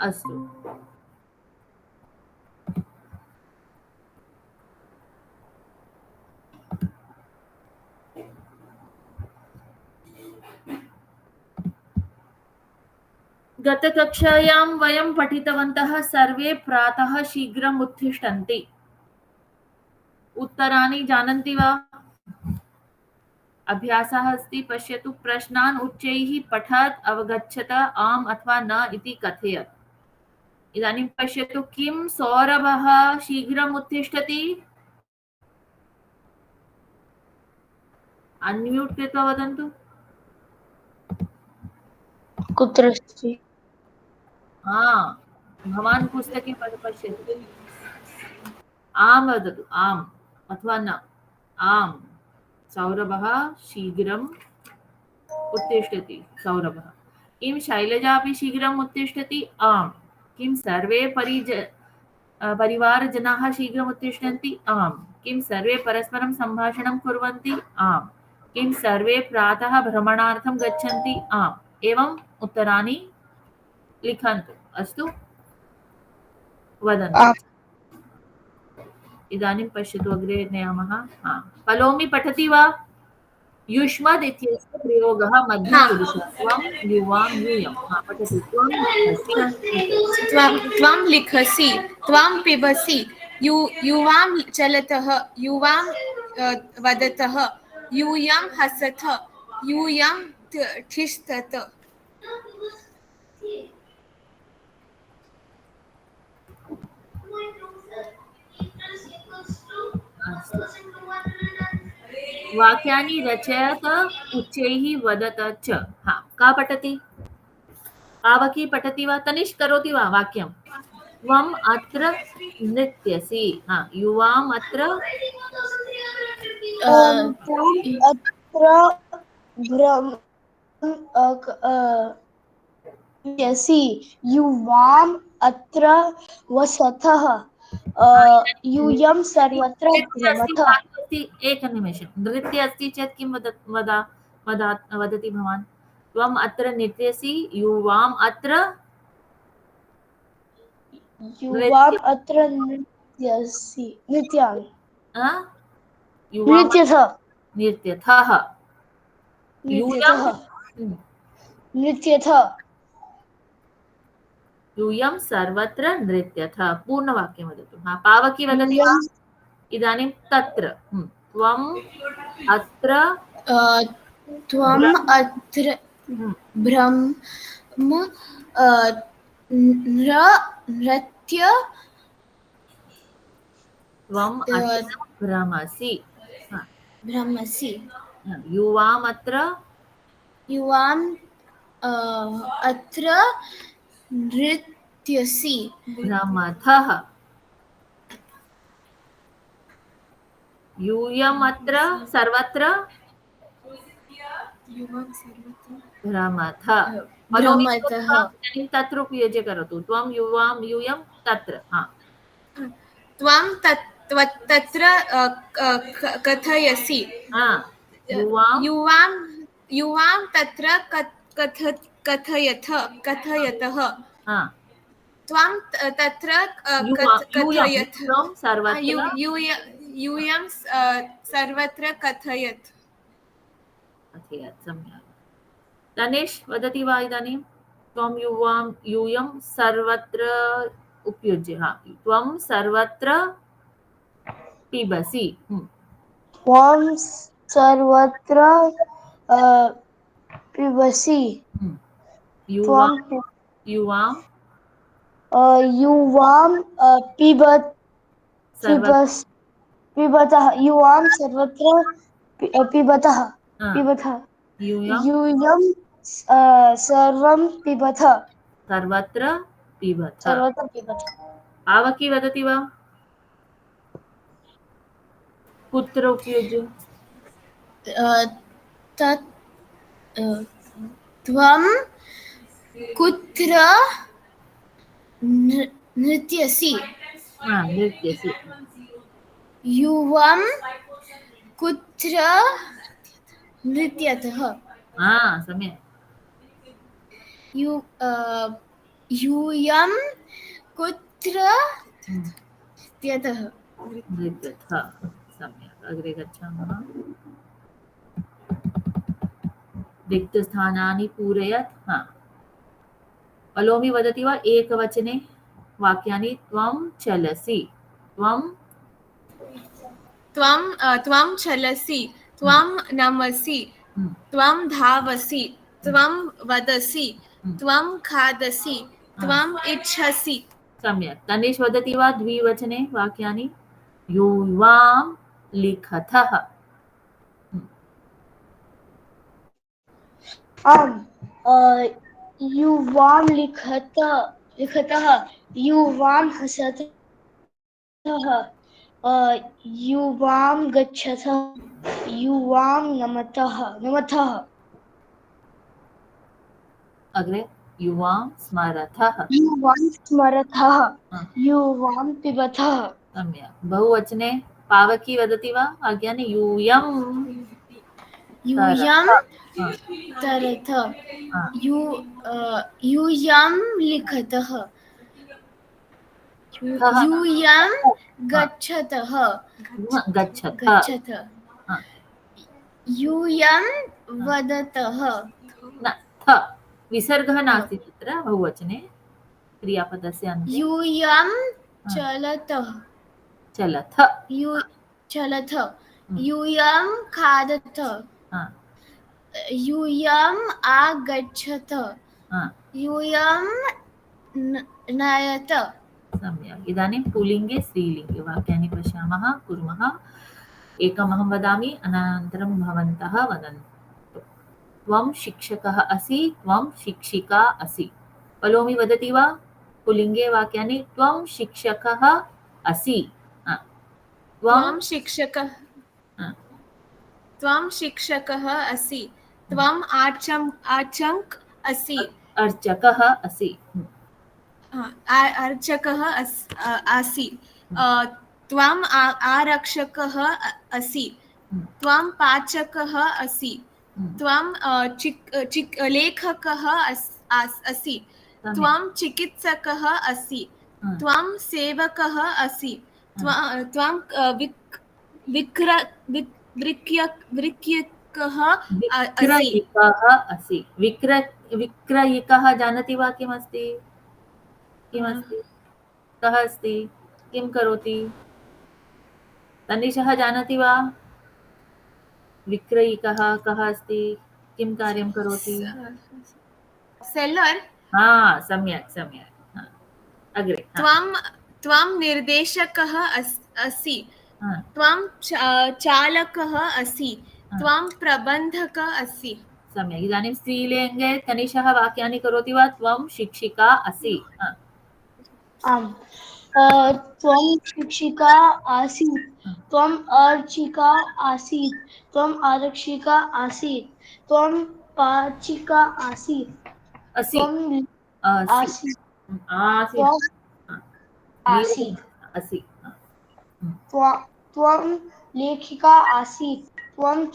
अस्तु। गतकक्षायां वयं पठितवन्तः सर्वे प्रातः शीघ्रम् उत्तिष्ठन्ति। उत्तराणि जानन्ति वा? अभ्यासः अस्ति, पश्यतु। प्रश्नान् उच्चैः पठत्, अवगच्छत, आम् अथवा न इति कथयत्। इदानीं पश्यतु, किं सौरभः शीघ्रम् उत्तिष्ठति? अन्म्यूट् कृत्वा वदन्तु। कुत्र अस्ति? भवान् पुस्तके पश्यतु। आम् वदतु, आम् अथवा न। आम्, सौरभः शीघ्रम् उत्तिष्ठति। सौरभः। किं शैलजा अपि शीघ्रम् उत्तिष्ठति? आम्। किं सर्वे परिवारजनाः शीघ्रम् उत्तिष्ठन्ति? आम्। किं सर्वे परस्परं सम्भाषणं कुर्वन्ति? आम्। किं सर्वे प्रातः भ्रमणार्थं गच्छन्ति? आम्। एवम् उत्तराणि लिखन्तु। अस्तु, वदन्तु। इदानीं पश्यतु, अग्रे नयामः। पलोमि पठति वा? युष्मद् इत्यस्य प्रयोगः मध्यमपुरुषत्वं युवां यूयं। पठतु। त्वं लिखसि, त्वं पिबसि, युवां चलतः, युवां वदतः, यूयं हसथ, यूयं तिष्ठत। वाक्यानि रचयत, उच्चैः वदत च। का पठति? आवकी पठति वा? तनिष्क करोति वा वाक्यं? त्वम् अत्र नृत्यसि। युवाम् अत्र युवाम् अत्र वसतः, यूयं सर्वत्र भ्रमतः। एकनिमेषं। नृत्य अस्ति चेत् किं वदति भवान्? त्वम् अत्र नृत्यसि, युवाम् अत्र युवाम् अत्र नृत्यसि, नृत्यथः, यूयं सर्वत्र नृत्यथ। पूर्णवाक्यं वदतु। पावकी वदति वा? इदानीं तत्र त्वम् अत्र नृत्य, त्वम् अत्र भ्रमसि। युवाम् अत्र अत्र नृत्यसि, भ्रमथः। यूयम् अत्र सर्वत्र भ्रमथ। तत्र उपयुज्य करोतु। त्वं युवां यूयं तत्र। त्वं तत्र कथयसि, युवां तत्र कथयतः, त्वं तत्र कथयथ, यूयं सर्वत्र कथयत्। सम्यक्। तनेष् वदति वा इदानीं? त्वं युवां यूयं सर्वत्र उपयुज्य। त्वं सर्वत्र पिबसि। त्वं सर्वत्र पिबसि। युवां पिबतः, युवां सर्वत्र पिबतः, यूयं सर्वं पिबथ, सर्वत्र पिबथ। आवकी वदति वा? कुत्र उपयुज्य? त्वं कुत्र नृत्यसि, युवं कुत्र नृत्यतः। सम्यक्। यूयं कुत्र त्यतः नृत्यथ सम्यक् अग्रे गच्छामः रिक्तस्थानानि पूरयत् पलोमि वदति वा एकवचने वाक्यानि त्वं चलसि त्वं त्वं चलसि त्वं नमसि त्वं धावसि त्वं वदसि त्वं खादसि त्वम् इच्छसि सम्यक् तनीश वदति वा द्विवचने वाक्यानि युवां लिखतः आम् युवां लिखतः युवां हसतः युवां गच्छतः युवां नमतः अग्रे युवां स्मरतः युवां स्मरतः युवां पिबतः सम्यक् बहुवचने पावकी वदति वा वाक्यानि यूयं यूयं तरथ यूयं लिखतः यूयं गच्छतः गच्छत यूयं वदतः न थ विसर्गः नास्ति तत्र बहुवचने क्रियापदस्य अन्ते यूयं चलतः चलथ चलथ यूयं खादथ यूयम् आगच्छत यूयं नयत सम्यक् इदानीं पुल्लिङ्गे स्त्रीलिङ्गे वाक्यानि पश्यामः कुर्मः एकमहं वदामि अनन्तरं भवन्तः वदन्तु त्वं शिक्षकः असि त्वं शिक्षिका असि पलोमि वदति वा पुल्लिङ्गे वाक्यानि त्वं शिक्षकः असि त्वं शिक्षकः असि त्वम् आचङ्क असि अर्चकः असि अर्चकः असि त्वम् आरक्षकः असि त्वं पाचकः असि त्वं लेखकः असि त्वं चिकित्सकः असि त्वं सेवकः असि त्वं विक्रयकः असि विक्रयिकः जानाति वा किमस्ति कः अस्ति किं करोति तनिषः जानाति वा विक्रयिकः कः अस्ति किं कार्यं करोति सेलर् सम्यक् अग्रे त्वं निर्देशकः असि त्वं चालकः असि त्वं प्रबन्धकः असि सम्यक् इदानीं स्त्रीलिङ्गे तनिषः वाक्यानि करोति वा त्वं शिक्षिका असि आम् त्वं शिक्षिका आसीत् त्वम् अर्चिका आसीत् त्वम् आरक्षिका आसीत् त्वं पाचिका आसीत् त्वं आसीत् त्वं लेखिका आसीत् त्वं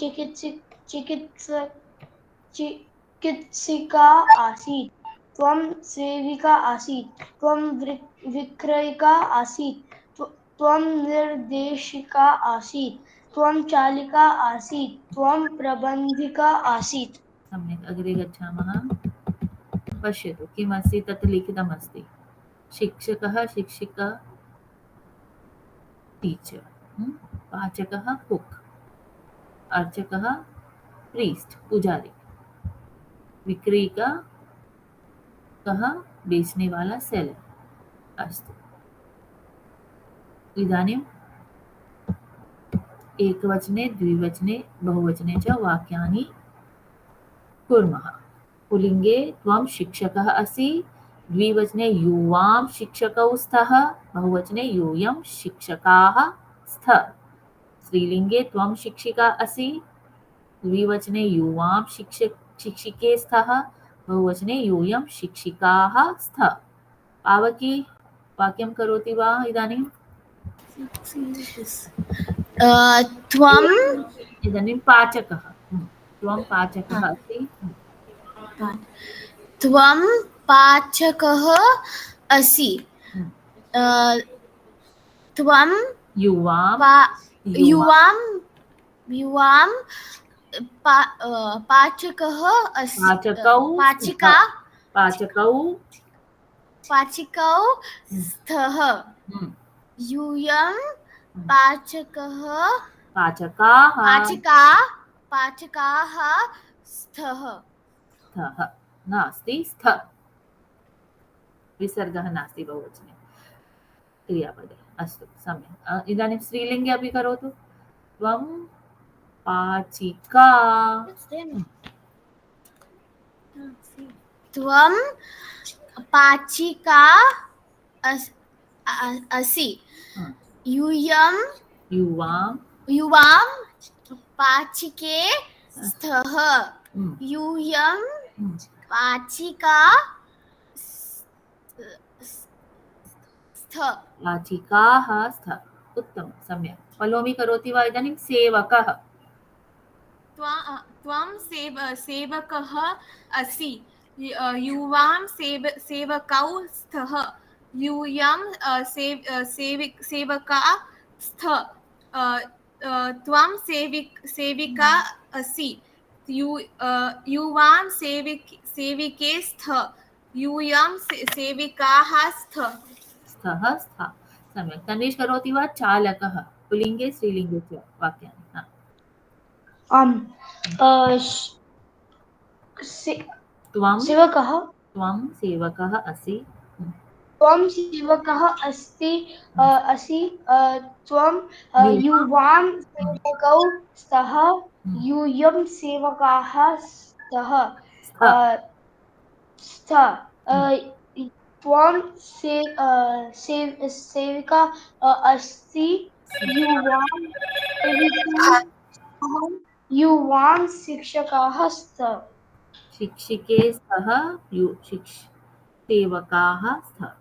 चिकित्सिका आसीत् त्वं सेविका आसीत् त्वं विक्रयिका आसीत् त्वं निर्देशिका आसीत् त्वं चालिका आसीत् त्वं प्रबन्धिका आसीत् सम्यक् अग्रे गच्छामः पश्यतु किमस्ति तत् लिखितमस्ति शिक्षकः शिक्षिका टीचर् पाचकः कुक् अर्चकः प्रीस्ट पुजारी विक्रेता कः बेचने वाला सेलर अस्तु इदानीम् एकवचने द्विवचने बहुवचने च वाक्यानि कुर्मः पुल्लिङ्गे त्वं शिक्षकः असि द्विवचने युवां शिक्षकौ स्तः बहुवचने यूयं शिक्षकाः स्तः स्त्रीलिङ्गे त्वं शिक्षिका असि द्विवचने युवां शिक्षिके स्तः बहुवचने यूयं शिक्षिकाः स्तः पावकी वाक्यं करोति वा इदानीं त्वं इदानीं पाचकः त्वं पाचकः अस्ति त्वं पाचकः असि त्वं युवां युवां युवां पाचकः असि पाचकौ पाचकौ पाचिकौ स्तः यूयं पाचकः पाचकाः स्तः स्थः नास्ति स्थ विसर्गः नास्ति बहुवचने क्रियापदे अस्तु सम्यक् इदानीं स्त्रीलिङ्गे अपि करोतु त्वं पाचिका त्वं पाचिका असि यूयं युवां पाचिके स्तः यूयं पाचिका पाचिकाः स्थ उत्तमं सम्यक् पलोमि करोति वा इदानीं सेवकः त्वं सेवकः असि युवां सेवकौ स्तः यूयं सेविका स्थ त्वं सेविका असि युवां सेविके स्थ यूयं सेविकाः स्तः सम्यक् तन्वीश् करोति वा चालकः पुल्लिङ्गे स्त्रीलिङ्गे च वाक्यानि सेवकः त्वं सेवकः असि त्वं सेवकः असि त्वं युवां सेवकौ स्तः यूयं सेवकाः स्तः त्वं सेविका अस्ति युवां शिक्षकाः स्तः शिक्षिके स्तः सेवकाः स्तः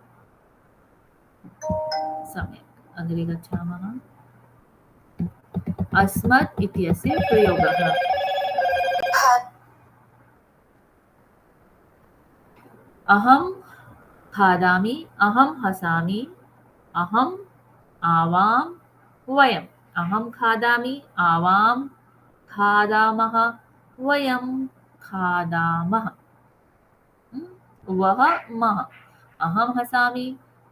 सम्यक् अग्रे गच्छामः अस्मत् इत्यस्य प्रयोगः अहं खादामि अहं हसामि अहम् आवां वयम् अहं खादामि आवां खादामः वयं खादामः वः मः अहं हसामि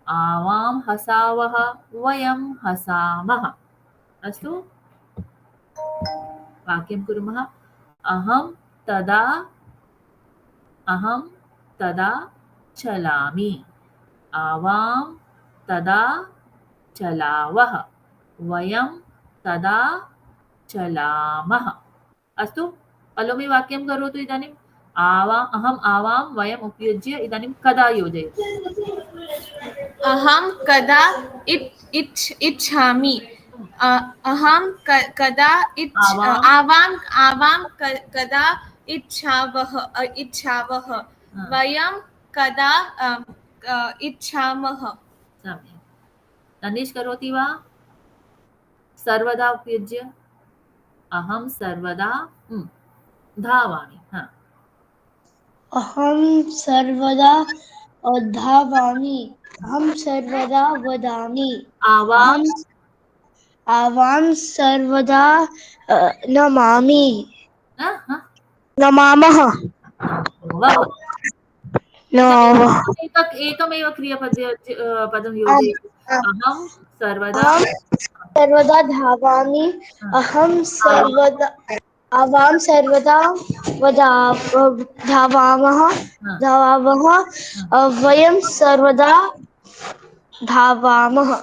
आवां हसावः वयं हसामः अस्तु वाक्यं कुर्मः अहं तदा चलामि आवां तदा चलावः वयं तदा चलामः अस्तु पलोमि वाक्यं करोतु इदानीम् अहम् आवां वयम् उपयुज्य इदानीं कदा योजयतु अहं कदा इच्छामि अहं कदा आवां कदा इच्छावः वयं कदा इच्छामः सम्यक् तन्वीश् करोति वा सर्वदा उपयुज्य अहं सर्वदा धावामि अहं सर्वदा धावामि अहं सर्वदा वदामि आवां सर्वदा नमामि नमामः एकमेव क्रियापदं योजयतु अहं सर्वदा धावामि अहं आवां सर्वदा धावामः वयं सर्वदा धावामः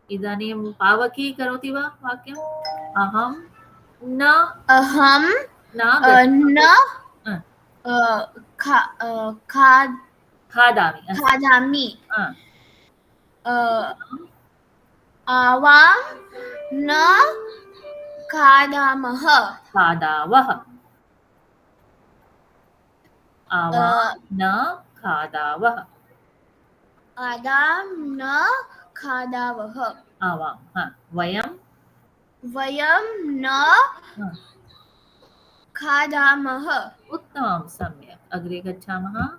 इदानीं पावकी करोति वा वाक्यम् अहं खादामि आवां न खादामः खादावः आवां न खादावः आदां न खादावः आवां वयं न खादामः। उत्तमं, सम्यक्। अग्रे गच्छामः।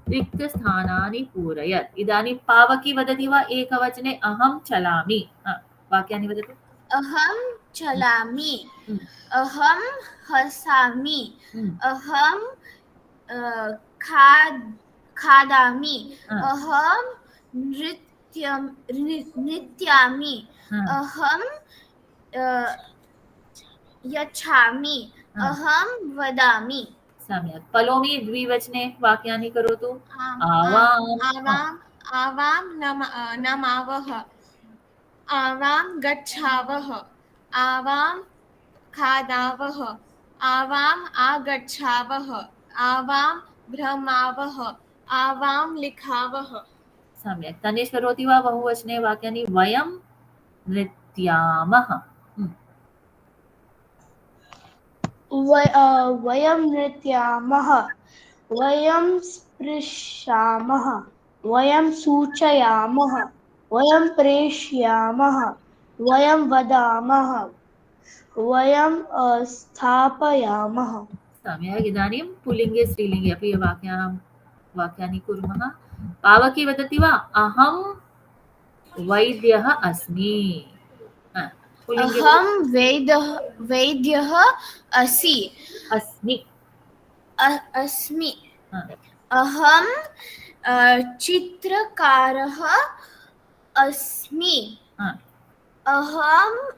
रिक्तस्थानानि पूरयत्। इदानीं पावकी वदति वा एकवचने अहं चलामि? वाक्यानि वदतु। अहं चलामि, हम्म, अहं हसामि, हम्म, अहं खादामि, हा, अहं नृत्यामि, हा, अहं अ, यच्छामि, हा। अहं वदामि। सम्यक्। पलोमि द्विवचने वाक्यानि करोतु। आम् आवां, आवाम् आवां नमावः, आवां गच्छावः, आवां खादावः, आवाम् आगच्छावः, आवां भ्रमावः, आवां लिखावः। सम्यक्। तनेष् करोति वा बहुवचने वाक्यानि? वयं नृत्यामः। वयं नृत्यामः, वयं स्पृशामः, वयं सूचयामः, वयं प्रेषयामः, वयं वदामः, वयं स्थापयामः। सम्यक्। इदानीं पुल्लिङ्गे स्त्रीलिङ्गे अपि वाक्यानि कुर्मः। पावकी वदति वा अहं वैद्यः अस्मि? पुल्लिङ्गे अहं वैद्यः असि, अस्मि। अस्मि, हा, अहं चित्रकारः अस्मि, हा। अहं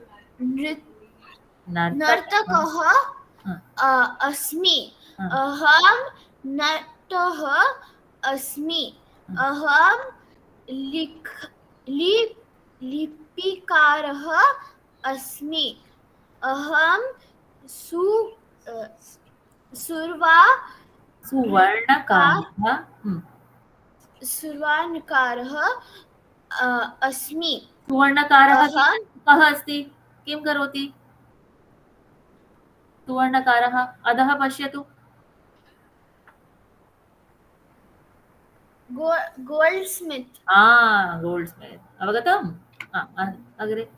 नर्तकः। नर्तकः हा, अस्मि, हा, अहं नटः अस्मि, हा। अहं लिख लि- लिपिकारः अस्मि, अहं सु अ, सुर्वा सुवर्णकारः। सुवर्णकारः अस्मि, सुवर्णकारः अहं कः अस्ति? किं करोति सुवर्णकारः? अधः पश्यतु। Gold smith. Gold smith. अवगतम्? अग्रे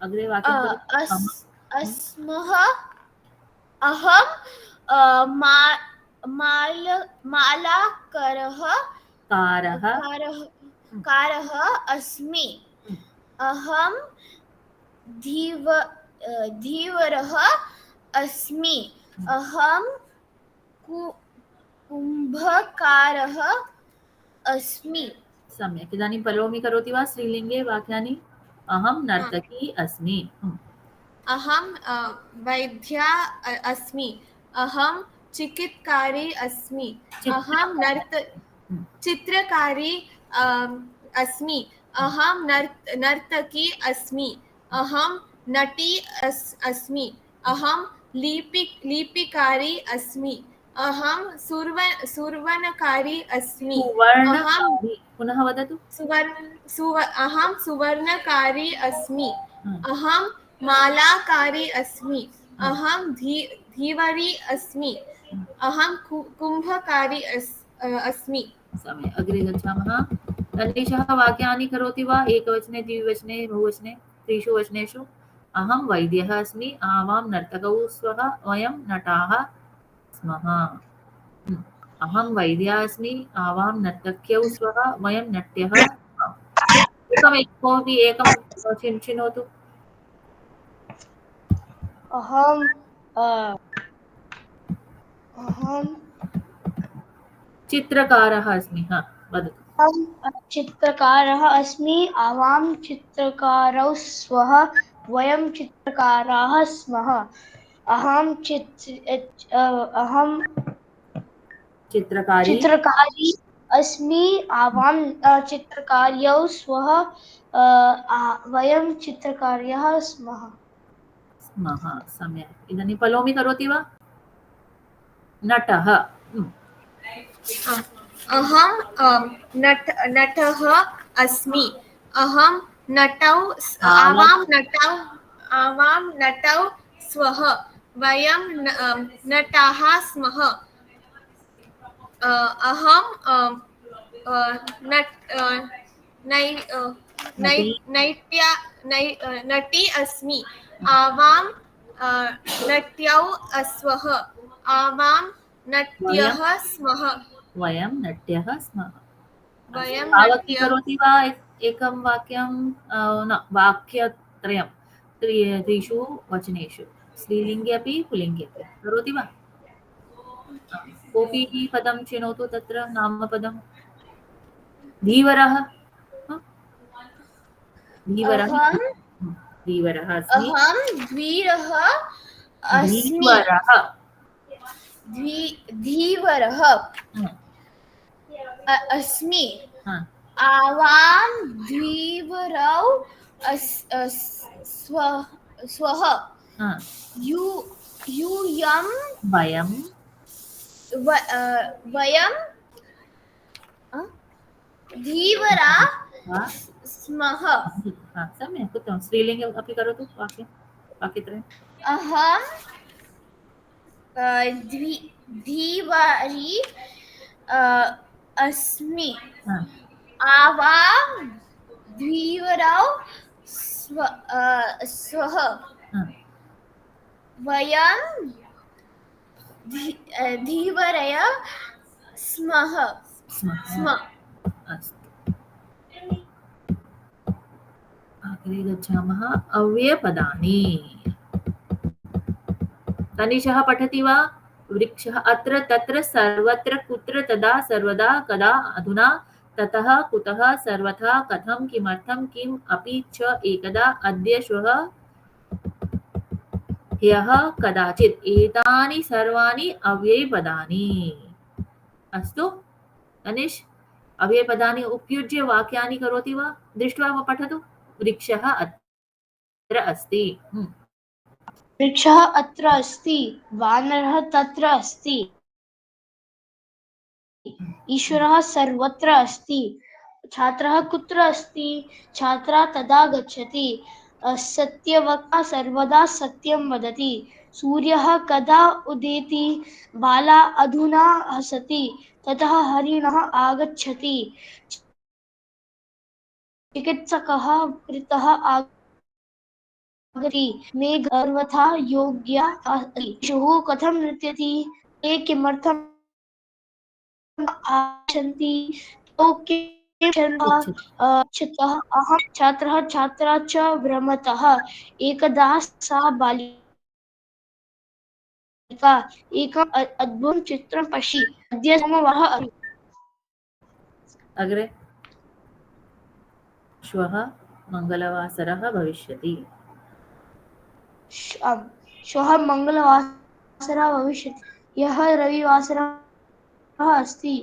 अग्रे वाक्यं करोतु। अस्मः, अहं मालाकारः कारः। कारः कारः अस्मि, अहं धीवरः अस्मि, अहं कुम्भकारः अस्मि। सम्यक्। इदानीं पलोमि करोति वा स्त्रीलिङ्गे वाक्यानि? अहं नर्तकी अस्मि। अहं वैद्या अस्मि, अहं चिकित्कारी अस्मि, अहं चित्रकारी अस्मि, अहं नर्तकी अस्मि, अहं नटी अस्मि, अहं लिपिकारी अस्मि, अहं सुवर्णकारी अस्मि, अहं सुवर्णकारी। पुनः वदतु। अहं सुवर्णकारी अस्मि, हम्म, अहं मालाकारी अस्मि, अहं धीवरी अस्मि, अहं कुम्भकारी अस्मि। सम्यक्। अग्रे गच्छामः। तन्निशः वाक्यानि करोति वा एकवचने, द्विवचने, बहुवचने, त्रिषु वचनेषु? अहं वैद्यः अस्मि, आवां नर्तकौ स्वः, वयं नटाः स्मः। अहं वैद्या अस्मि, आवां नर्तक्यौ स्वः, वयं नट्यः स्मः। कोऽपि एकं चिनोतु। अहं अहं चित्रकारः अस्मि। वदतु। अहं चित्रकारः अस्मि, आवां चित्रकारौ स्वः, वयं चित्रकाराः स्मः। अहं चित्रकारी चित्रकारी अस्मि, आवां चित्रकार्यौ स्वः, वयं चित्रकार्यः स्मः। स्मः। सम्यक्। इदानीं पलोमि करोति वा? नटः। अहं नटः अस्मि, अहं आवां नटौ स्वः, वयं नटाः स्मः। अहं नटी। नटी अस्मि, आवां नट्यौ अस्वः आवां नट्यः स्मः वयं नट्यः स्मः। वयं भावकी नट्य करोति वा एकं वाक्यं न वाक्यत्रयं त्रिषु वचनेषु स्त्रीलिङ्गे अपि पुल्लिङ्गे अपि करोति वा? कोऽपि पदं चिनोतु तत्र नामपदं। धीवरः धीवरः धीवरः अस्मि अहं द्वीरः अस्मि धीवरः धीवरः अस्मि हा, आवां धीवरौ स्वः हा, यूयं वयं वयं धीवरा वा स्मः हा, सम्यक् उत्तमं। स्त्रीलिङ्गे अपि करोतु वाक्यत्रयम्। अहं धीवरी अस्मि हा, आवां धीवरौ स्वः हा, वयं धीवरय स्मः स्म अस्तु, अग्रे गच्छामः। अव्ययपदानि। तनिषः पठति वा? वृक्षः अत्र तत्र सर्वत्र कुत्र तदा सर्वदा कदा अधुना ततः कुतः सर्वथा कथं किमर्थं किम् अपि च एकदा अद्य श्वः ह्यः कदाचित् एतानि सर्वाणि अव्ययपदानि। अस्तु तनिष्, अव्ययपदानि उपयुज्य वाक्यानि करोति वा? दृष्ट्वा पठतु। वृक्षः अत्र अस्ति। वृक्षः अत्र अस्ति, वानरः तत्र अस्ति, ईश्वरः सर्वत्र अस्ति, छात्रः कुत्र अस्ति, छात्रा तदा गच्छति, सत्यवक्ता सर्वदा सत्यं वदति, सूर्यः कदा उदेति, बाला अधुना हसति, ततः हरिणः आगच्छति, चिकित्सकः कृतः आगति, मेघ सर्वथा योग्या अस्ति, शिशुः कथं नृत्यति, ते किमर्थम् आगच्छन्ति, तो किं छन्तः, अहं छात्रः छात्रा च भ्रमतः, एकदा सा बालिका एकम् अद्भुतं चित्रं पश्यति, अद्य सोमवारः अस्ति। अग्रे श्वः मङ्गलवासरः भविष्यति। श्वः मङ्गलवासरः भविष्यति, ह्यः रविवासरः अस्ति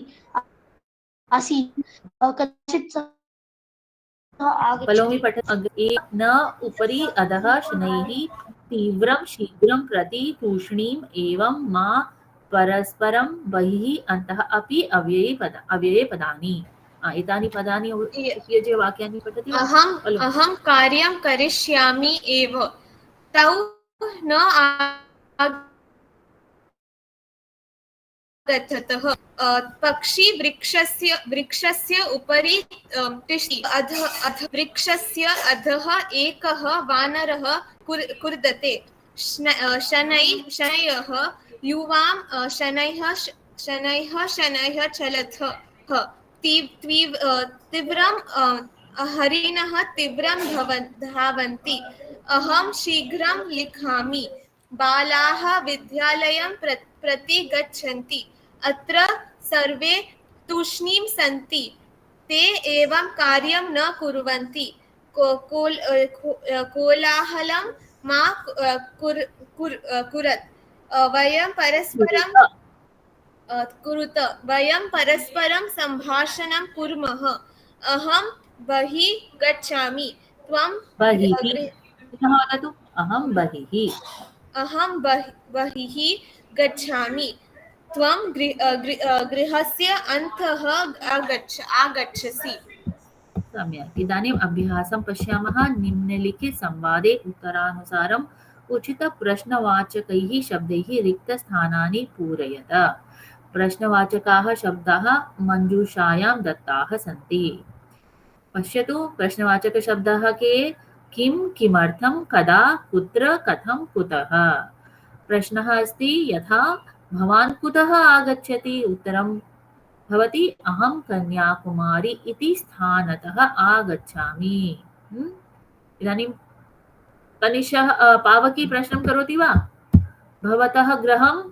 आसीत्, कदाचित् सः पलोमि आगच्छति। पठ न उपरि अधः शनैः तीव्रं शीघ्रं प्रति तूष्णीम् एवं मा परस्परं बहिः अन्तः अपि अव्ययपदानि। एतानि पदानि उपयुज्य वाक्यानि पठति वा? अहं कार्यं करिष्यामि एव तौ न आगच्छतः पक्षी वृक्षस्य उपरि तिष्ठति अध वृक्षस्य अधः एकः वानरः कूर्दते शनैः युवां शनैः चलतः तीव्रं हरिणः तीव्रं धावन्ति अहं शीघ्रं लिखामि बालाः विद्यालयं प्रति गच्छन्ति अत्र सर्वे तूष्णीं सन्ति ते एवं कार्यं न कुर्वन्ति कोलाहलं मा कुरत् वयं परस्परं सम्भाषणं कुर्मः अहं बहिः गच्छामि त्वं वदतु। अहं बहिः गच्छामि त्वं गृहस्य अन्तः आगच्छसि। सम्यक्। इदानीम् अभ्यासं पश्यामः। निम्नलिखिते संवादे उत्तरानुसारम् उचितप्रश्नवाचकैः शब्दैः रिक्तस्थानानि पूरयत। प्रश्नवाचकाः शब्दाः मञ्जूषायां दत्ताः सन्ति। पश्यतु प्रश्नवाचकशब्दाः के किं किमर्थं कदा कुत्र कथं कुतः। प्रश्नः अस्ति यथा भवान् कुतः आगच्छति, उत्तरं भवति अहं कन्याकुमारी इति स्थानतः आगच्छामि। इदानीं तनिषः पावकी प्रश्नं करोति वा? भवतः गृहं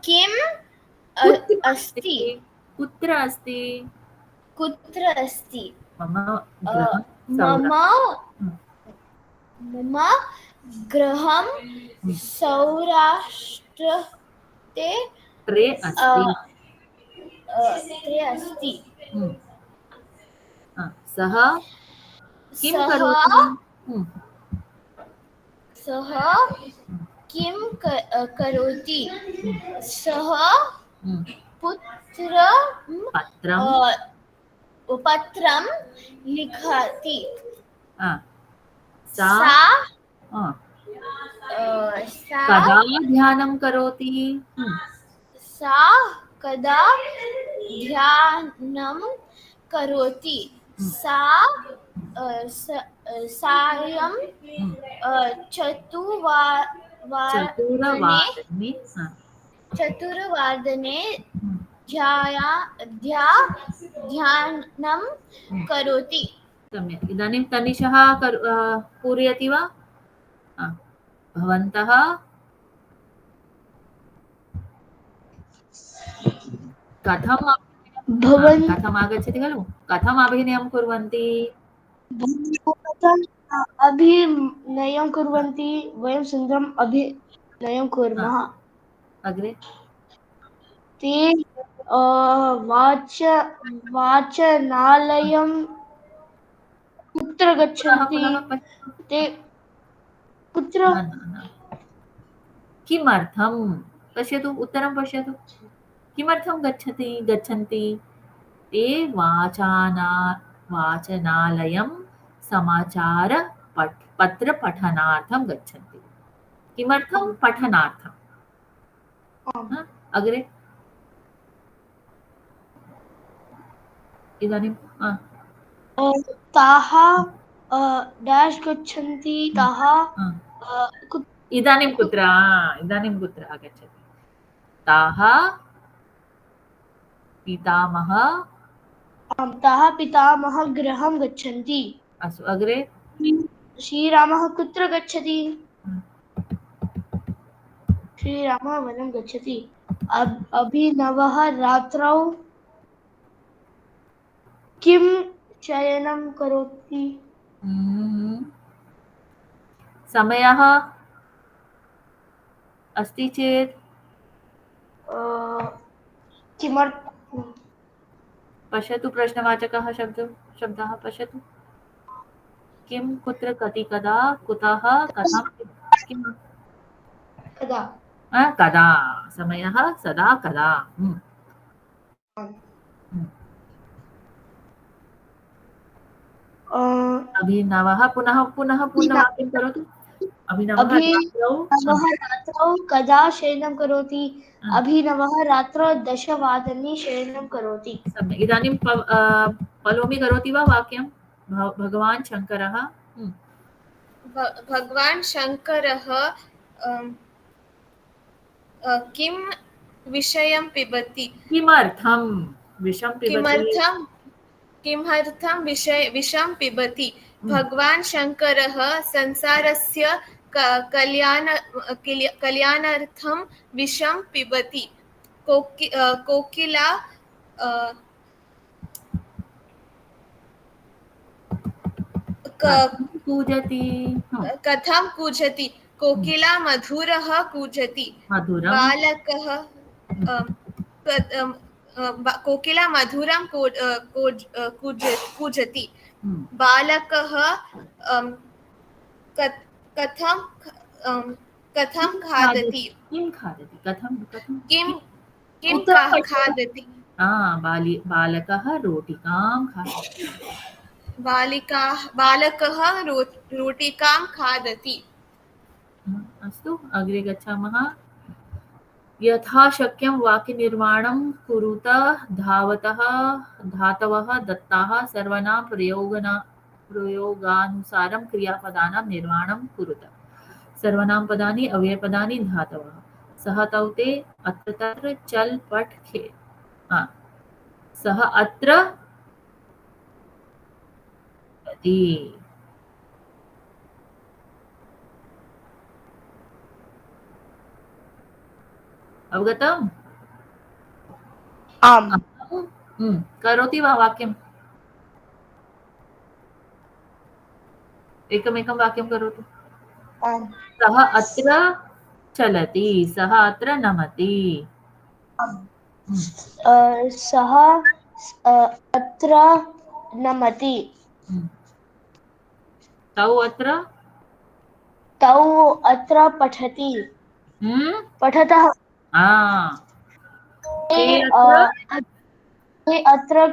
किम् कुत्र अस्ति? कुत्र अस्ति? कुत्र अस्ति? मम गृहं मम हम्म, गृहं सौराष्ट्रे त्रे अस्ति। अस्ति। सः किं सः करोति? सः किं करोति? सः पत्रं लिखति। सा सा कदा ध्यानं करोति? सा कदा ध्यानं करोति? सा सायं चतुर्वादने ध्यानं करोति। सम्यक्। इदानीं तनिषः पूरयति वा? भवन्तः कथम् आगच्छति खलु, कथम् अभिनयं कुर्वन्ति? अभिनयं कुर्वन्ति, वयं सुन्दरम् अभिनयं कुर्मः। अग्रे ते वाचनालयं कुत्र गच्छन्ति? ते कुत्र? किमर्थं? पश्यतु, उत्तरं पश्यतु। किमर्थं गच्छन्ति? ते वाचनालयं पत्रपठनार्थं गच्छन्ति। किमर्थं? पठनार्थम्। अग्रे इदानीं ताः डैश् गच्छन्ति। ताः इदानीं कुत्र आगच्छति? ताः पितामह गृहं गच्छन्ति। अस्तु, अग्रे श्रीरामः कुत्र गच्छति? श्रीरामः वनं गच्छति। अभिनवः रात्रौ किं शयनं करोति? समयः अस्ति चेत् किमर्थं? पश्यतु, प्रश्नवाचकः शब्दः पश्यतु। किं, कुत्र, कति, कदा, कुतः, कथं, किं, कदा। समयः सदा कदा। अभिनवः पुनः वाक्यं करोतु। अभिनवः रात्रौ कदा शयनं करोति? अभिनवः रात्रौ 10 वादने शयनं करोति। सम्यक्। इदानीं पलोमि करोति वा वाक्यं? भगवान् शङ्करः किं विषयं पिबति? किमर्थं विषं पिबति? किमर्थं विषं पिबति? भगवान् शङ्करः संसारस्य कल्याणार्थं विषं पिबति। कोकिला कथं कूजति? कोकिला मधुरः कूजति। कोकिला मधुरं कूजति। बालकः कथं खादति? किं खादति? किं खादति? बालकः रोटिकां खादति। बालकः रोटिकां खादति। अस्तु, अग्रे गच्छामः। यथा शक्यं वाक्यनिर्माणं कुरुत धावतः धातवः दत्ताः सर्वनाम प्रयोगानुसारं क्रियापदानां निर्माणं कुरुत सर्वनाम पदानि अव्ययपदानि धातवः सः तौ ते अत्र तत्र चल पठ खे सः अत्र इति अवगतम् आम् करोति वा वाक्यम् एकमेकं वाक्यं करोतु आम् सः अत्र चलति सः अत्र नमति सः अत्र नमति तौ अत्र तौ अत्र पठति पठतः ते अत्र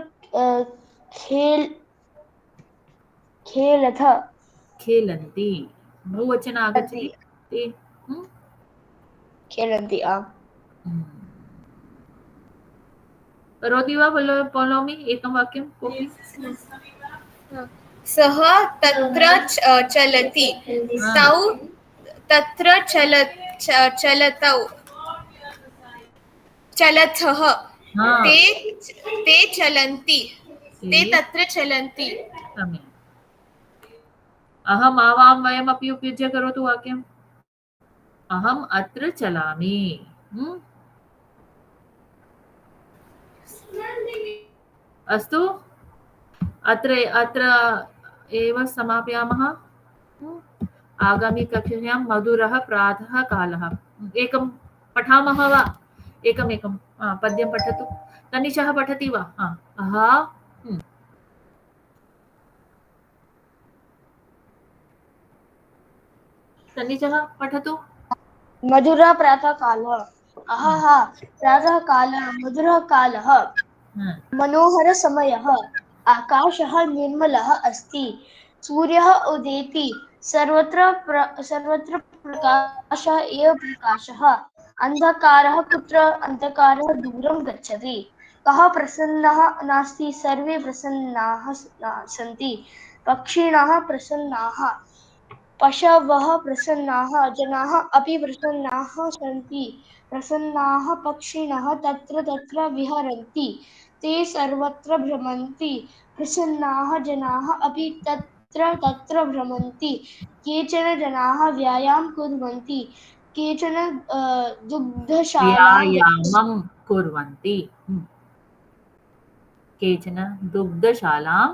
खेलथ खेलन्ति बहुवचन आगच्छति ते खेलन्ति आम् करोति वा पौलोमी एकं वाक्यं कोऽपि सः तत्र चलति तौ तत्र चलतौ चलथः ते चलन्ति ते तत्र चलन्ति सम्यक् अहम् आवां वयम् अपि उपयुज्य करोतु वाक्यम् अहम् अत्र चलामि अस्तु अत्र एव समापयामः आगामी कक्षायां मधुरः प्रातः कालः एकं पठामः वा एकमेकं पद्यं पठतु तनिषः पठति वा तनिषः पठतु मधुरः प्रातःकालः अहः प्रातःकालः मधुरः कालः मनोहर समयः आकाशः निर्मलः अस्ति सूर्यः उदेति सर्वत्र प्रकाशः एव प्रकाशः अन्धकारः कुत्र अन्धकारः दूरं गच्छति कः प्रसन्नः नास्ति सर्वे प्रसन्नाः सन्ति पक्षिणः प्रसन्नाः पशवः प्रसन्नाः जनाः अपि प्रसन्नाः सन्ति प्रसन्नाः पक्षिणः तत्र तत्र विहरन्ति ते सर्वत्र भ्रमन्ति प्रसन्नाः जनाः अपि तत्र तत्र भ्रमन्ति केचन जनाः व्यायामं कुर्वन्ति केचन व्यायामं कुर्वन्ति केचन दुग्धशालां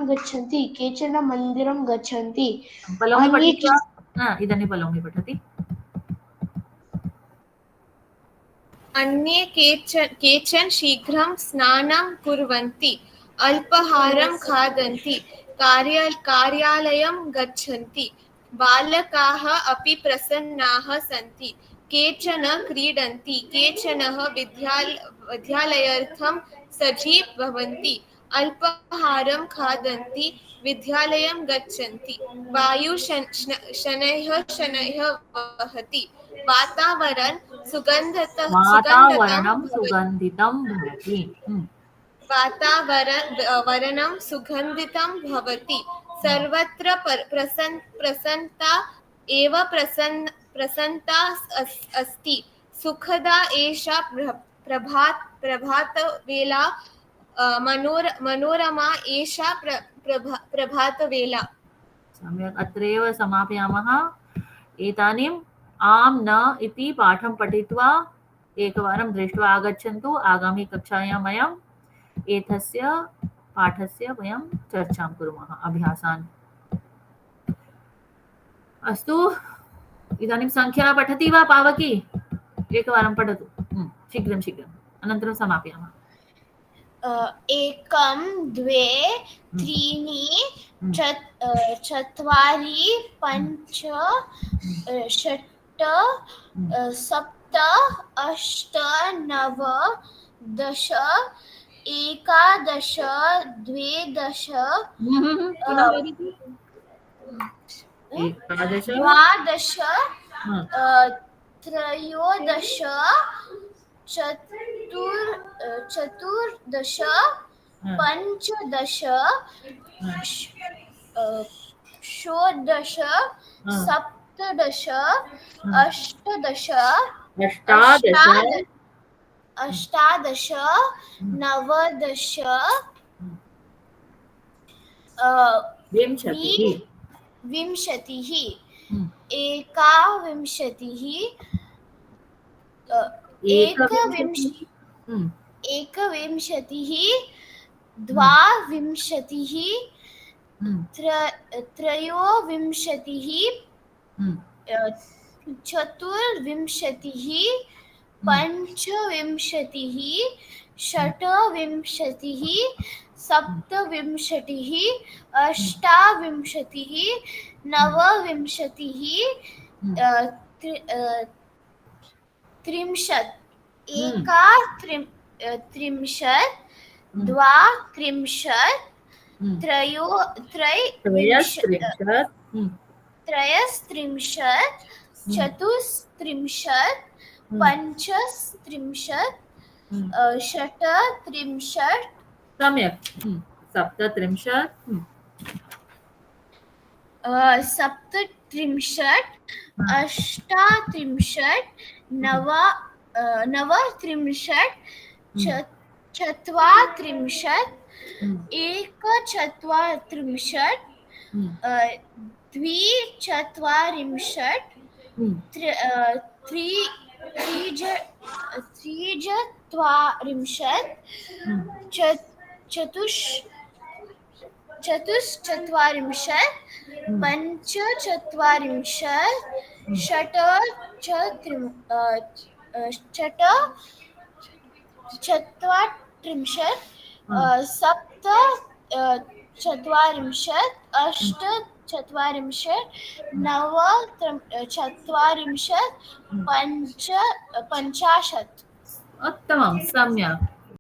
गच्छन्ति केचन मन्दिरं गच्छन्ति इदानीं पलोमि पठति अन्ये केचन शीघ्रं स्नानं कुर्वन्ति अल्पाहारं खादन्ति कार्यालयं गच्छन्ति बालकाः अपि प्रसन्नाः सन्ति केचन क्रीडन्ति केचन विद्यालयार्थं सज्जीः भवन्ति अल्पाहारं खादन्ति विद्यालयं गच्छन्ति वायुः शनैः वहति वातावरणं सुगन्धितं भवति वातावरणं सुगन्धितं भवति सर्वत्र प्रसन्नता एव प्रसन्नता अस्ति सुखदा एषा प्रभातवेला मनोरमा एषा प्रभातवेला सम्यक् अत्रैव समापयामः एतानीम् आम् न इति पाठं पठित्वा एकवारं दृष्ट्वा आगच्छन्तु आगामी कक्षायां वयम् एतस्य पाठस्य वयं चर्चां कुर्मः अभ्यासान् अस्तु इदानीं संख्या पठति वा पावकी एकवारं पठतु शीघ्रं अनन्तरं समापयामः एकं द्वे त्रीणि चत्वारि पञ्च षट् सप्त अष्ट नव दश एकादश द्वादश द्वादश त्रयोदश चतुर्दश पञ्चदश षोडश सप्तदश अष्टादश अष्टादश अष्टादश नवदश विंशतिः विंशतिः एकाविंशतिः एकविंशतिः द्वाविंशतिः त्रयोविंशतिः चतुर्विंशतिः पञ्चविंशतिः षट्विंशतिः सप्तविंशतिः अष्टाविंशतिः नवविंशतिः त्रिंशत् त्रिंशत् द्वात्रिंशत् त्रयस्त्रिंशत् चतुस्त्रिंशत् पञ्चस्त्रिंशत् षट्त्रिंशत् सम्यक् सप्तत्रिंशत् सप्तत्रिंशत् अष्टात्रिंशत् नवत्रिंशत् चत्वात्रिंशत् एकचत्वारिंशत् द्विचत्वारिंशत् त्रिचत्वारिंशत् चतुश्चत्वारिंशत् पञ्चचत्वारिंशत् षट्चत्वारिंशत् सप्तचत्वारिंशत् अष्टचत्वारिंशत् नवचत्वारिंशत् पञ्चाशत् उत्तमं सम्यक्